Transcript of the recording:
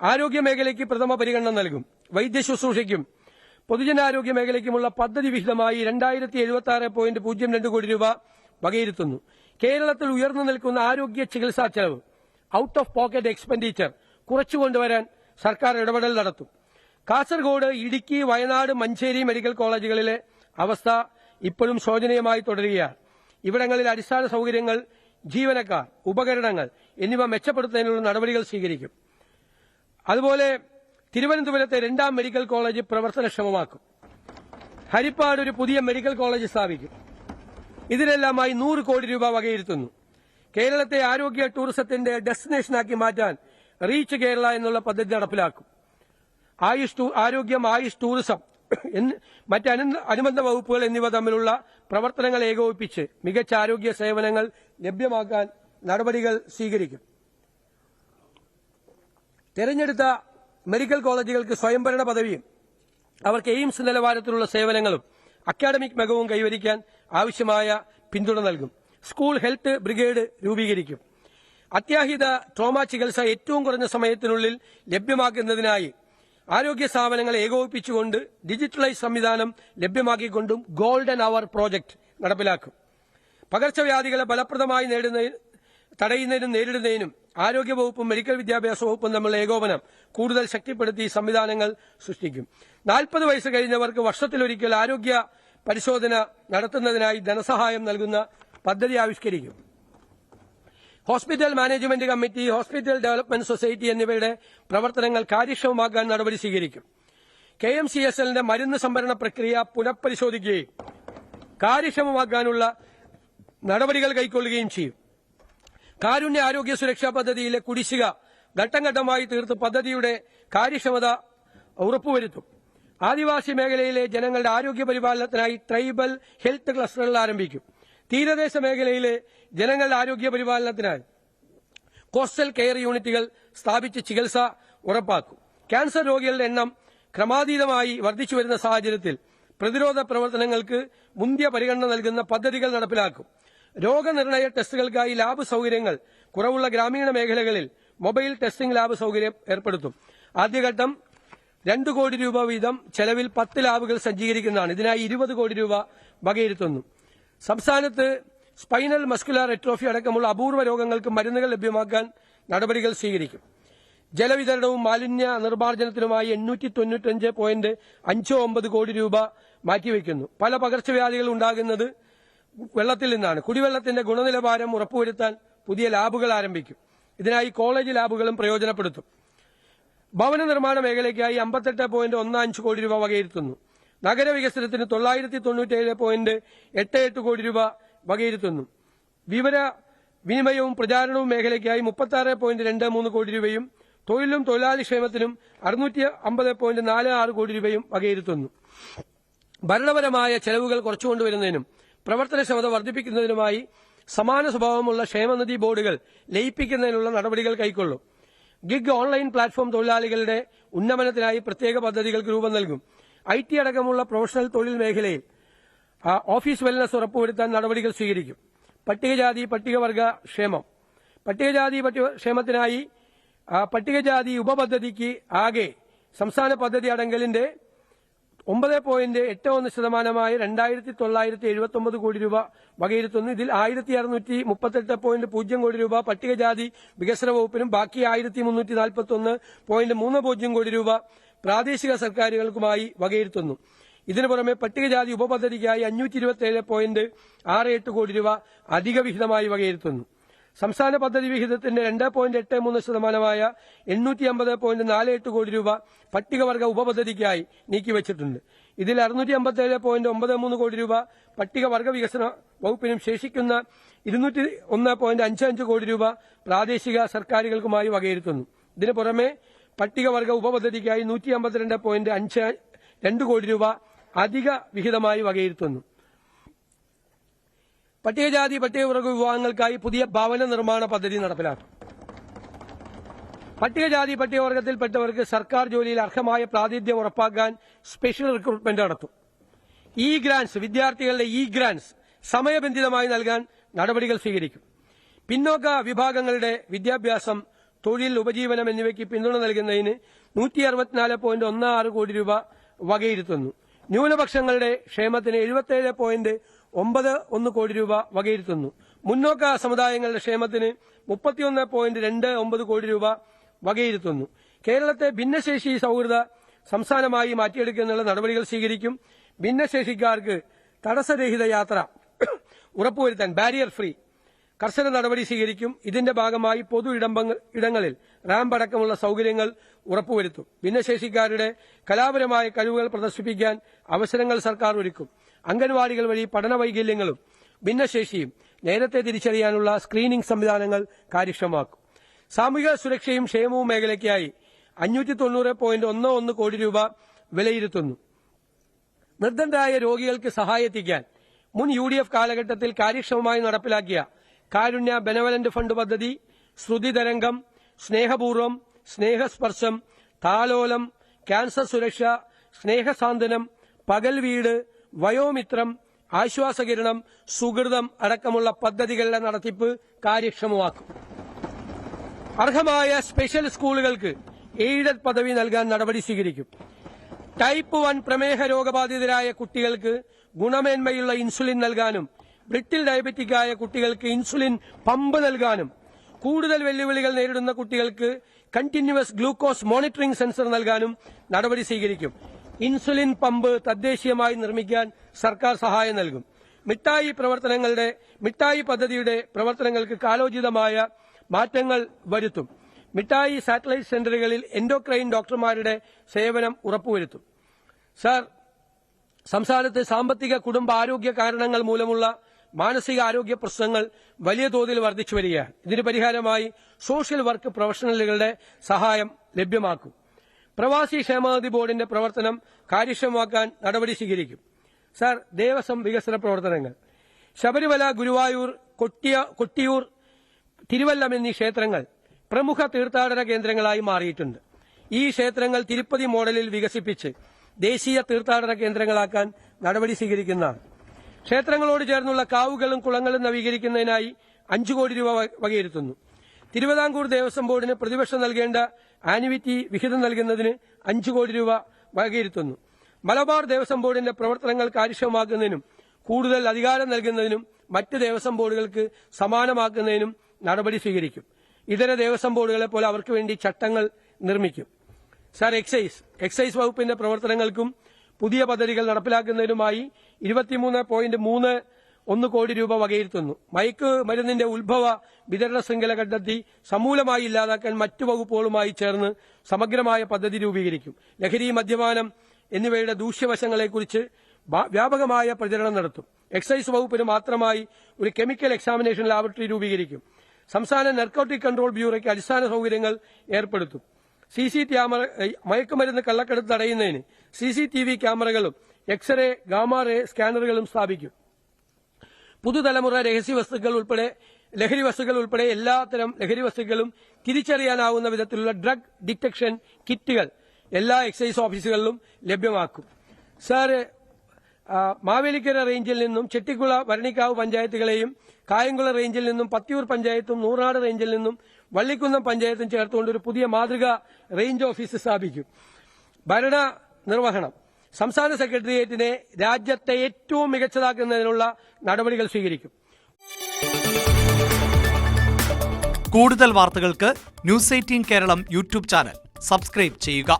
ആരോഗ്യമേഖലയ്ക്ക് പ്രഥമ പരിഗണന നൽകും. വൈദ്യശുശ്രൂഷയ്ക്കും പൊതുജനാരോഗ്യ മേഖലയ്ക്കുമുള്ള പദ്ധതി വിഹിതമായി 2076.02 കോടി രൂപ വകയിരുത്തുന്നു. കേരളത്തിൽ ഉയർന്നു നിൽക്കുന്ന ആരോഗ്യ ചികിത്സാ ചെലവ് ഔട്ട് ഓഫ് പോക്കറ്റ് എക്സ്പെൻഡിച്ചർ കുറച്ചുകൊണ്ടുവരാൻ സർക്കാർ ഇടപെടൽ നടത്തും. കാസർഗോഡ്, ഇടുക്കി, വയനാട്, മഞ്ചേരി മെഡിക്കൽ കോളേജുകളിലെ അവസ്ഥ ഇപ്പോഴും ശോചനീയമായി തുടരുകയാണ്. ഇവിടങ്ങളിൽ അടിസ്ഥാന സൌകര്യങ്ങൾ, ജീവനക്കാർ, ഉപകരണങ്ങൾ എന്നിവ മെച്ചപ്പെടുത്തുന്നതിനുള്ള നടപടികൾ സ്വീകരിക്കും. അതുപോലെ തിരുവനന്തപുരത്തെ 2ാം മെഡിക്കൽ കോളേജ് പ്രവർത്തനക്ഷമമാക്കും. ഹരിപ്പാട് ഒരു പുതിയ മെഡിക്കൽ കോളേജ് സ്ഥാപിക്കും. ഇതിനെല്ലാമായി 100 കോടി രൂപ വകയിരുത്തുന്നു. കേരളത്തെ ആരോഗ്യ ടൂറിസത്തിന്റെ ഡെസ്റ്റിനേഷനാക്കി മാറ്റാൻ റീച്ച് കേരള എന്നുള്ള പദ്ധതി നടപ്പിലാക്കും. ആരോഗ്യം, ആയുഷ്, ടൂറിസം മറ്റ് അനുബന്ധ വകുപ്പുകൾ എന്നിവ തമ്മിലുള്ള പ്രവർത്തനങ്ങൾ ഏകോപിപ്പിച്ച് മികച്ച ആരോഗ്യ സേവനങ്ങൾ ലഭ്യമാക്കാൻ നടപടികൾ സ്വീകരിക്കും. തെരഞ്ഞെടുത്ത മെഡിക്കൽ കോളേജുകൾക്ക് സ്വയംഭരണ പദവിയും അവർക്ക് എയിംസ് നിലവാരത്തിലുള്ള സേവനങ്ങളും അക്കാഡമിക് മികവും കൈവരിക്കാൻ ആവശ്യമായ പിന്തുണ നൽകും. സ്കൂൾ ഹെൽത്ത് ബ്രിഗേഡ് രൂപീകരിക്കും. അത്യാഹിത ട്രോമ ചികിത്സ ഏറ്റവും കുറഞ്ഞ സമയത്തിനുള്ളിൽ ലഭ്യമാക്കുന്നതിനായി ആരോഗ്യ സ്ഥാപനങ്ങളെ ഏകോപിപ്പിച്ചുകൊണ്ട് ഡിജിറ്റലൈസ് സംവിധാനം ലഭ്യമാക്കിക്കൊണ്ടും ഗോൾഡൻ അവർ പ്രോജക്ട് നടപ്പിലാക്കും. പകർച്ചവ്യാധികളെ ഫലപ്രദമായി തടയുന്നതിനും നേരിടുന്നതിനും ആരോഗ്യവകുപ്പും മെഡിക്കൽ വിദ്യാഭ്യാസ വകുപ്പും തമ്മിലുള്ള ഏകോപനം കൂടുതൽ ശക്തിപ്പെടുത്തി സംവിധാനങ്ങൾ സൃഷ്ടിക്കും. 40 വയസ്സ് കഴിഞ്ഞവർക്ക് വർഷത്തിലൊരിക്കൽ ആരോഗ്യ പരിശോധന നടത്തുന്നതിനായി ധനസഹായം നൽകുന്ന പദ്ധതി ആവിഷ്കരിക്കും. Hospital management committee, hospital development society എന്നിവയുടെ പ്രവർത്തനങ്ങൾ കാര്യക്ഷമമാക്കാൻ നടപടി സ്വീകരിക്കും. KMCSLന്റെ മരുന്ന് സംഭരണ പ്രക്രിയ പുനഃപരിശോധിക്കുകയും കാര്യക്ഷമമാക്കാനുള്ള നടപടികൾ കൈക്കൊള്ളുകയും ചെയ്യും. കാരുണ്യ ആരോഗ്യ സുരക്ഷാ പദ്ധതിയിലെ കുടിശ്ശിക ഘട്ടം ഘട്ടമായി തീർത്ത് പദ്ധതിയുടെ കാര്യക്ഷമത ഉറപ്പുവരുത്തും. ആദിവാസി മേഖലയിലെ ജനങ്ങളുടെ ആരോഗ്യ പരിപാലനത്തിനായി ട്രൈബൽ ഹെൽത്ത് ക്ലസ്റ്ററുകൾ ആരംഭിക്കും. തീരദേശ മേഖലയിലെ ജനങ്ങളുടെ ആരോഗ്യ പരിപാലനത്തിനായി കോസ്റ്റൽ കെയർ യൂണിറ്റുകൾ സ്ഥാപിച്ച് ചികിത്സ ഉറപ്പാക്കും. ക്യാൻസർ രോഗികളുടെ എണ്ണം ക്രമാതീതമായി വർദ്ധിച്ചുവരുന്ന സാഹചര്യത്തിൽ പ്രതിരോധ പ്രവർത്തനങ്ങൾക്ക് മുന്തിയ പരിഗണന നൽകുന്ന പദ്ധതികൾ നടപ്പിലാക്കും. രോഗനിർണയ ടെസ്റ്റുകൾക്കായി ലാബ് സൌകര്യങ്ങൾ കുറവുള്ള ഗ്രാമീണ മേഖലകളിൽ മൊബൈൽ ടെസ്റ്റിംഗ് ലാബ് സൌകര്യം ഏർപ്പെടുത്തും. ആദ്യഘട്ടം 2 കോടി രൂപ വീതം ചെലവിൽ 10 ലാബുകൾ സജ്ജീകരിക്കുന്നതാണ്. ഇതിനായി 20 കോടി രൂപ വകയിരുത്തുന്നു. സംസ്ഥാനത്ത് സ്പൈനൽ മസ്കുലർ എട്രോഫി അടക്കമുള്ള അപൂർവ രോഗങ്ങൾക്ക് മരുന്നുകൾ ലഭ്യമാക്കാൻ നടപടികൾ സ്വീകരിക്കും. ജലവിതരണവും മാലിന്യ നിർമ്മാർജ്ജനത്തിനുമായി 895.59 കോടി രൂപ മാറ്റിവെക്കുന്നു. പല പകർച്ചവ്യാധികൾ ഉണ്ടാകുന്നത് വെള്ളത്തിൽ നിന്നാണ്. കുടിവെള്ളത്തിന്റെ ഗുണനിലവാരം ഉറപ്പുവരുത്താൻ പുതിയ ലാബുകൾ ആരംഭിക്കും. ഇതിനായി കോളേജ് ലാബുകളും പ്രയോജനപ്പെടുത്തും. ഭവന നിർമ്മാണ മേഖലയ്ക്കായി 58.15 കോടി രൂപ വകയിരുത്തുന്നു. നഗരവികസനത്തിന് 997.88 കോടി രൂപ വകയിരുത്തുന്നു. വിവര വിനിമയവും പ്രചാരണവും മേഖലയ്ക്കായി 36.23 കോടി രൂപയും തൊഴിലും തൊഴിലാളി ക്ഷേമത്തിനും 650.46 കോടി രൂപയും വകയിരുത്തുന്നു. ഭരണപരമായ ചെലവുകൾ കുറച്ചുകൊണ്ടുവരുന്നതിനും പ്രവർത്തനക്ഷമത വർദ്ധിപ്പിക്കുന്നതിനുമായി സമാന സ്വഭാവമുള്ള ക്ഷേമനിധി ബോർഡുകൾ ലയിപ്പിക്കുന്നതിനുള്ള നടപടികൾ കൈക്കൊള്ളും. ഗിഗ് ഓൺലൈൻ പ്ലാറ്റ്ഫോം തൊഴിലാളികളുടെ ഉന്നമനത്തിനായി പ്രത്യേക പദ്ധതികൾക്ക് രൂപം നൽകും. IT അടക്കമുള്ള പ്രൊഫഷണൽ തൊഴിൽ മേഖലയിൽ ഓഫീസ് വെൽനസ് ഉറപ്പുവരുത്താൻ നടപടികൾ സ്വീകരിക്കും. പട്ടികജാതി പട്ടികവർഗ ക്ഷേമം ക്ഷേമത്തിനായി പട്ടികജാതി ഉപപദ്ധതിക്ക് ആകെ സംസ്ഥാന പദ്ധതി അടങ്കലിന്റെ 9.81% 2979 കോടി രൂപ വകയിരുത്തുന്നു. ഇതിൽ 1638.0 കോടി രൂപ പട്ടികജാതി വികസന വകുപ്പിനും ബാക്കി 1341.30 കോടി രൂപ പ്രാദേശിക സർക്കാരുകൾക്കുമായി വകയിരുത്തുന്നു. ഇതിനു പുറമെ പട്ടികജാതി ഉപപദ്ധതിക്കായി 527.68 കോടി രൂപ അധിക വിഹിതമായി വകയിരുത്തുന്നു. സംസ്ഥാന പദ്ധതി വിഹിതത്തിന്റെ 2.83% 850.48 കോടി രൂപ പട്ടികവർഗ ഉപപദ്ധതിക്കായി നീക്കിവച്ചിട്ടുണ്ട്. ഇതിൽ 657.93 കോടി രൂപ പട്ടികവർഗ വികസന വകുപ്പിനും ശേഷിക്കുന്ന 201.55 കോടി രൂപ പ്രാദേശിക സർക്കാരുകൾക്കുമായി വകയിരുത്തുന്നു. ഇതിനു പുറമെ പട്ടികവർഗ ഉപപദ്ധതിക്കായി 152.52 കോടി രൂപ അധിക വിഹിതമായി വകയിരുത്തുന്നു. പട്ടികജാതി പട്ടികവർഗ വിഭാഗങ്ങൾക്കായി പുതിയ ഭവന നിർമ്മാണ പദ്ധതി നടപ്പിലാക്കും. പട്ടികജാതി പട്ടികവർഗത്തിൽപ്പെട്ടവർക്ക് സർക്കാർ ജോലിയിൽ അർഹമായ പ്രാതിനിധ്യം ഉറപ്പാക്കാൻ സ്പെഷ്യൽ റിക്രൂട്ട്മെന്റ് നടത്തും. വിദ്യാർത്ഥികളുടെ ഗ്രാന്റ്സ് സമയബന്ധിതമായി നൽകാൻ നടപടികൾ സ്വീകരിക്കും. പിന്നോക്ക വിഭാഗങ്ങളുടെ വിദ്യാഭ്യാസം തൊഴിൽ, ഉപജീവനം എന്നിവയ്ക്ക് പിന്തുണ നൽകുന്നതിന് 164.16 കോടി രൂപ വകയിരുത്തുന്നു. ന്യൂനപക്ഷങ്ങളുടെ ക്ഷേമത്തിന് 77.91 കോടി രൂപ വകയിരുത്തുന്നു. മുന്നോക്ക സമുദായങ്ങളുടെ ക്ഷേമത്തിന് 31.29 കോടി രൂപ വകയിരുത്തുന്നു. കേരളത്തെ ഭിന്നശേഷി സൌഹൃദ സംസ്ഥാനമായി മാറ്റിയെടുക്കുന്നതിനുള്ള നടപടികൾ സ്വീകരിക്കും. ഭിന്നശേഷിക്കാർക്ക് തടസ്സരഹിത യാത്ര ഉറപ്പുവരുത്താൻ ബാരിയർ ഫ്രീ കർശന നടപടി സ്വീകരിക്കും. ഇതിന്റെ ഭാഗമായി പൊതു ഇടങ്ങളിൽ റാമ്പ് അടക്കമുള്ള സൌകര്യങ്ങൾ ഉറപ്പുവരുത്തും. ഭിന്നശേഷിക്കാരുടെ കലാപരമായ കഴിവുകൾ പ്രദർശിപ്പിക്കാൻ അവസരങ്ങൾ സർക്കാർ ഒരുക്കും. അംഗൻവാടികൾ വഴി പഠന വൈകല്യങ്ങളും ഭിന്നശേഷിയും നേരത്തെ തിരിച്ചറിയാനുള്ള സ്ക്രീനിംഗ് സംവിധാനങ്ങൾ കാര്യക്ഷമമാക്കും. സാമൂഹിക സുരക്ഷയും ക്ഷേമവും മേഖലയ്ക്കായി 590.11 കോടി രൂപ വിലയിരുത്തുന്നു. നിർദ്ധനരായ രോഗികൾക്ക് സഹായെത്തിക്കാൻ മുൻ UDF കാലഘട്ടത്തിൽ കാര്യക്ഷമമായി നടപ്പിലാക്കിയ കാരുണ്യ ബെനവലന്റ് ഫണ്ട് പദ്ധതി, ശ്രുതി തരംഗം, സ്നേഹപൂർവം, സ്നേഹസ്പർശം, താലോലം, ക്യാൻസർ സുരക്ഷ, സ്നേഹസാന്ത്വനം, പകൽ വീട്, വയോമിത്രം, ആശ്വാസകിരണം, സുഹൃതം അടക്കമുള്ള പദ്ധതികളുടെ നടത്തിപ്പ് കാര്യക്ഷമമാക്കും. അർഹമായ സ്പെഷ്യൽ സ്കൂളുകൾക്ക് എയ്ഡഡ് പദവി നൽകാൻ നടപടി സ്വീകരിക്കും. ടൈപ്പ് 1 പ്രമേഹ രോഗബാധിതരായ കുട്ടികൾക്ക് ഗുണമേന്മയുള്ള ഇൻസുലിൻ നൽകാനും ബ്രിട്ടിൽ ഡയബറ്റിക്കായ കുട്ടികൾക്ക് ഇൻസുലിൻ പമ്പ് നൽകാനും കൂടുതൽ വെല്ലുവിളികൾ നേരിടുന്ന കുട്ടികൾക്ക് കണ്ടിന്യൂവസ് ഗ്ലൂക്കോസ് മോണിറ്ററിംഗ് സെൻസർ നൽകാനും നടപടി സ്വീകരിക്കും. ഇൻസുലിൻ പമ്പ് തദ്ദേശീയമായി നിർമ്മിക്കാൻ സർക്കാർ സഹായം നൽകും. മിഠായി പദ്ധതിയുടെ പ്രവർത്തനങ്ങൾക്ക് കാലോചിതമായ മാറ്റങ്ങൾ വരുത്തും. മിഠായി സാറ്റലൈറ്റ് സെന്ററുകളിൽ എൻഡോക്രൈൻ ഡോക്ടർമാരുടെ സേവനം ഉറപ്പുവരുത്തും. സർ, സംസ്ഥാനത്ത് സാമ്പത്തിക കുടുംബ ആരോഗ്യ കാരണങ്ങൾ മൂലമുള്ള മാനസിക ആരോഗ്യ പ്രശ്നങ്ങൾ വലിയ തോതിൽ വർദ്ധിച്ചു വരികയാണ്. ഇതിന് പരിഹാരമായി സോഷ്യൽ വർക്ക് പ്രൊഫഷണലുകളുടെ സഹായം ലഭ്യമാക്കും. പ്രവാസി ക്ഷേമനിധി ബോർഡിന്റെ പ്രവർത്തനം കാര്യക്ഷമമാക്കാൻ നടപടി സ്വീകരിക്കും. സർ, ദേവസ്വം വികസന പ്രവർത്തനങ്ങൾ. ശബരിമല, ഗുരുവായൂർ, കൊട്ടിയൂർ, തിരുവല്ലം എന്നീ ക്ഷേത്രങ്ങൾ പ്രമുഖ തീർത്ഥാടന കേന്ദ്രങ്ങളായി മാറിയിട്ടുണ്ട്. ഈ ക്ഷേത്രങ്ങൾ തിരുപ്പതി മോഡലിൽ വികസിപ്പിച്ച് ദേശീയ തീർത്ഥാടന കേന്ദ്രങ്ങളാക്കാൻ നടപടി സ്വീകരിക്കുന്നതാണ്. ക്ഷേത്രങ്ങളോട് ചേർന്നുള്ള കാവുകളും കുളങ്ങളും നവീകരിക്കുന്നതിനായി 5 കോടി രൂപ വകയിരുത്തുന്നു. തിരുവിതാംകൂർ ദേവസ്വം ബോർഡിന് പ്രതിവർഷം നൽകേണ്ട ആനുവിറ്റി വിഹിതം നൽകുന്നതിന് 5 കോടി രൂപ വകയിരുത്തുന്നു. മലബാർ ദേവസ്വം ബോർഡിന്റെ പ്രവർത്തനങ്ങൾ കാര്യക്ഷമമാക്കുന്നതിനും കൂടുതൽ അധികാരം നൽകുന്നതിനും മറ്റ് ദേവസ്വം ബോർഡുകൾക്ക് സമാനമാക്കുന്നതിനും നടപടി സ്വീകരിക്കും. ഇതര ദേവസ്വം ബോർഡുകളെ പോലെ അവർക്ക് വേണ്ടി ചട്ടങ്ങൾ നിർമ്മിക്കും. സർ, എക്സൈസ് വകുപ്പിന്റെ പ്രവർത്തനങ്ങൾക്കും പുതിയ പദ്ധതികൾ നടപ്പിലാക്കുന്നതിനുമായി 23.31 കോടി രൂപ വകയിരുത്തുന്നു. മയക്കുമരുന്നിന്റെ ഉത്ഭവ വിതരണ ശൃംഖല കണ്ടെത്തി സമൂലമായി ഇല്ലാതാക്കാൻ മറ്റു വകുപ്പുകളുമായി ചേർന്ന് സമഗ്രമായ പദ്ധതി രൂപീകരിക്കും. ലഹരി, മദ്യപാനം എന്നിവയുടെ ദൂഷ്യവശങ്ങളെക്കുറിച്ച് വ്യാപകമായ പ്രചരണം നടത്തും. എക്സൈസ് വകുപ്പിന് മാത്രമായി ഒരു കെമിക്കൽ എക്സാമിനേഷൻ ലാബറട്ടറി രൂപീകരിക്കും. സംസ്ഥാന നർക്കോട്ടിക് കൺട്രോൾ ബ്യൂറോയ്ക്ക് അടിസ്ഥാന സൌകര്യങ്ങൾ ഏർപ്പെടുത്തും. മയക്കുമരുന്ന് കള്ളക്കടത്ത് തടയുന്നതിന് CCTV ക്യാമറകളും എക്സ്റേ, ഗാമാ-റേ സ്കാനറുകളും സ്ഥാപിക്കും. പുതുതലമുറ ലഹരി വസ്തുക്കൾ ഉൾപ്പെടെ എല്ലാത്തരം ലഹരി വസ്തുക്കളും തിരിച്ചറിയാനാവുന്ന വിധത്തിലുള്ള ഡ്രഗ് ഡിറ്റക്ഷൻ കിറ്റുകൾ എല്ലാ എക്സൈസ് ഓഫീസുകളിലും ലഭ്യമാക്കും. സർ, മാവേലിക്കര റേഞ്ചിൽ നിന്നും ചെട്ടിക്കുള, ഭരണിക്കാവ് പഞ്ചായത്തുകളെയും കായംകുളം റേഞ്ചിൽ നിന്നും പത്തിയൂർ പഞ്ചായത്തും നൂറാട് റേഞ്ചിൽ നിന്നും വള്ളിക്കുന്നം പഞ്ചായത്തും ചേർത്തുകൊണ്ട് ഒരു പുതിയ മാതൃകാ റേഞ്ച് ഓഫീസ് സ്ഥാപിക്കും. ഭരണ നിർവഹണം. സംസ്ഥാന സെക്രട്ടേറിയറ്റിനെ രാജ്യത്തെ ഏറ്റവും മികച്ചതാക്കുന്നതിനുള്ള നടപടികൾ സ്വീകരിക്കും. കൂടുതൽ വാർത്തകൾക്ക് news 18 Keralam YouTube channel subscribe ചെയ്യുക.